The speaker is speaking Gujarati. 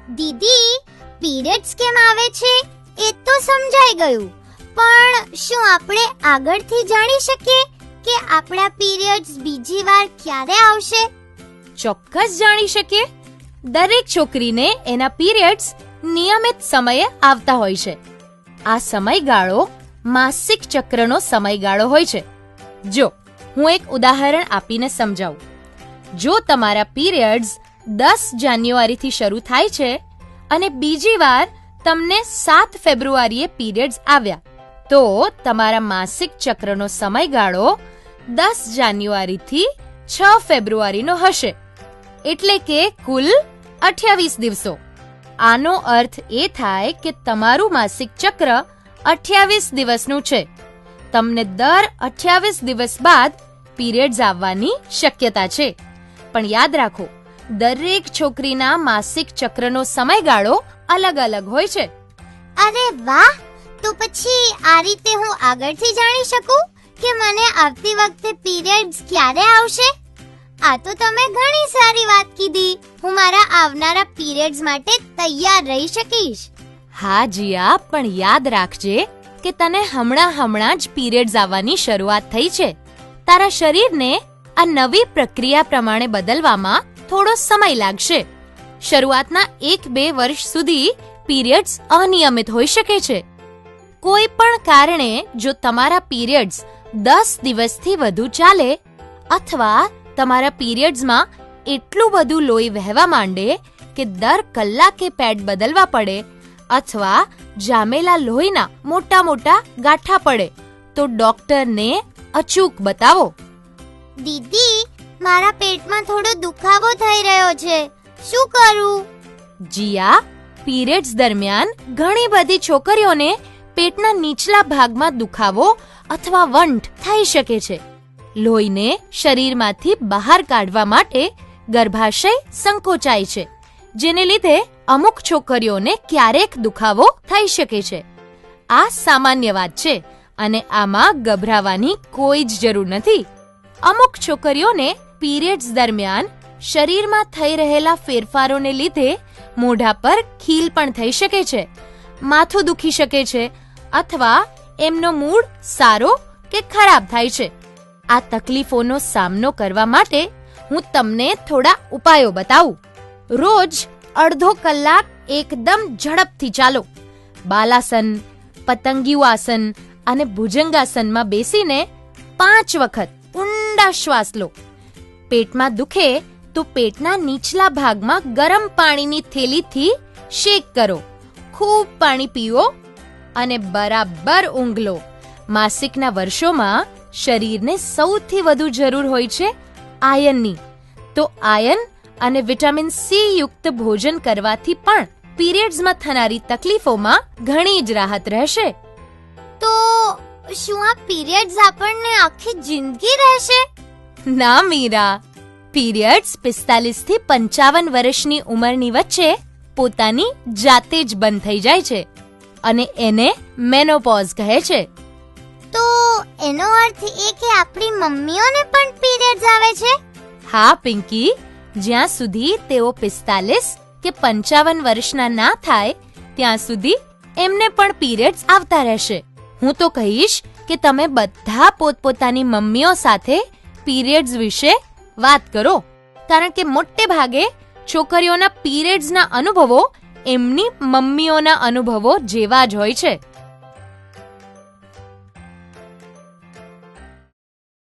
દીદી, પીરિયડ્સ કેમ આવે છે એ તો સમજાઈ ગયું, પણ શું આપણે આગળથી જાણી શકીએ કે આપણા પીરિયડ્સ બીજી વાર ક્યારે આવશે? ચોક્કસ જાણી શકીએ. દરેક છોકરીને એના પીરિયડ્સ નિયમિત સમયે આવતા હોય છે. આ સમયગાળો માસિક ચક્રનો સમયગાળો હોય છે. જો હું એક ઉદાહરણ આપીને સમજાવું. જો તમારા પીરિયડ્સ 10 જાન્યુઆરીથી શરૂ થાય છે અને બીજી વાર તમને 7 ફેબ્રુઆરીએ પીરિયડ્સ આવ્યા, તો તમારા માસિક ચક્રનો સમયગાળો 10 જાન્યુઆરીથી 6 ફેબ્રુઆરીનો હશે, એટલે કે કુલ 28 દિવસો. આનો અર્થ એ થાય કે તમારું માસિક ચક્ર 28 દિવસનું છે. તમને દર 28 દિવસ બાદ પીરિયડ્સ આવવાની શક્યતા છે. પણ યાદ રાખો, દરેક છોકરીના માસિક ચક્રનો સમયગાળો અલગ અલગ હોય છે. અરે વાહ! તો પછી આ રીતે હું આગળથી જાણી શકું કે મને આવતી વખતે પીરિયડ્સ ક્યારે આવશે? આ તો તમે ઘણી સારી વાત કીધી. હું મારા આવનારા પીરિયડ્સ માટે તૈયાર રહી શકીશ. હા જીયા, પણ યાદ રાખજે કે તને હમણાં જ પીરિયડ્સ આવવાની શરૂઆત થઈ છે. તારા શરીરને આ નવી પ્રક્રિયા પ્રમાણે બદલવામાં થોડો સમય લાગશે. શરૂઆતના 1-2 વર્ષ સુધી પીરિયડ્સ અનિયમિત હોઈ શકે છે. કોઈ પણ કારણે જો તમારા પીરિયડ્સ 10 દિવસથી વધુ ચાલે, અથવા તમારા પીરિયડ્સમાં એટલું બધું લોહી વહેવા માંડે કે દર કલાકે પેડ બદલવા પડે, અથવા જામેલા લોહીના મોટા મોટા ગાંઠા પડે, તો ડોક્ટરને અચૂક બતાવો. દીદી, મારા પેટમાં થોડો દુખાવો થઈ રહ્યો છે, શું કરું? જીયા, પીરિયડ્સ દરમિયાન ઘણી બધી છોકરીઓને પેટના નીચલા ભાગમાં દુખાવો અથવા વંઠ થઈ શકે છે. લોહીને શરીરમાંથી બહાર કાઢવા માટે ગર્ભાશય સંકોચાય છે, જેને લીધે અમુક છોકરીઓને ક્યારેક દુખાવો થઈ શકે છે. આ સામાન્ય વાત છે અને આમાં ગભરાવાની કોઈ જ જરૂર નથી. અમુક છોકરીઓને પીરિયડ્સ દરમિયાન શરીરમાં થઈ રહેલા ફેરફારોને લીધે મોઢા પર ખીલ પણ થઈ શકે છે, માથું દુખી શકે છે, અથવા એમનો મૂડ સારો કે ખરાબ થાય છે. આ તકલીફોનો સામનો કરવા માટે હું તમને થોડા ઉપાયો બતાવું. રોજ અડધો કલાક એકદમ ઝડપથી ચાલો. બાલાસન, પતંગિયું આસન અને ભુજંગાસનમાં બેસીને 5 વખત ઊંડા શ્વાસ લો. પેટમાં દુખે તો પેટના નીચલા ભાગમાં ગરમ પાણીની થેલીથી શેક કરો. ખૂબ પાણી પીઓ અને બરાબર ઊંઘ લો. માસિકના વર્ષોમાં શરીરને સૌથી વધુ જરૂર હોય છે આયનની, તો આયન અને વિટામિન સી યુક્ત ભોજન કરવાથી પણ પીરિયડ્સમાં થનારી તકલીફોમાં ઘણી જ રાહત રહેશે. તો શું આ પીરિયડ્સ આપણને આખી જિંદગી રહેશે? ના મીરા, પીરિયડ્સ 45 થી 55 વર્ષની ઉંમરની વચ્ચે પોતાની જાતે જ બંધ થઈ જાય છે અને એને મેનોપોઝ કહે છે. તો એનો અર્થ એ કે આપણી મમ્મીઓને પણ પીરિયડ્સ આવે છે? હા પિંકી, જ્યાં સુધી તેઓ 45 કે 55 વર્ષના ના થાય ત્યાં સુધી એમને પણ પીરિયડ્સ આવતા રહેશે. હું તો કહીશ કે તમે બધા પોતપોતાની મમ્મીઓ સાથે પીરિયડ્સ વિશે વાત કરો, કારણ કે મોટે ભાગે છોકરીઓના પીરિયડ્સના અનુભવો એમની મમ્મીઓના અનુભવો જેવા જ હોય છે.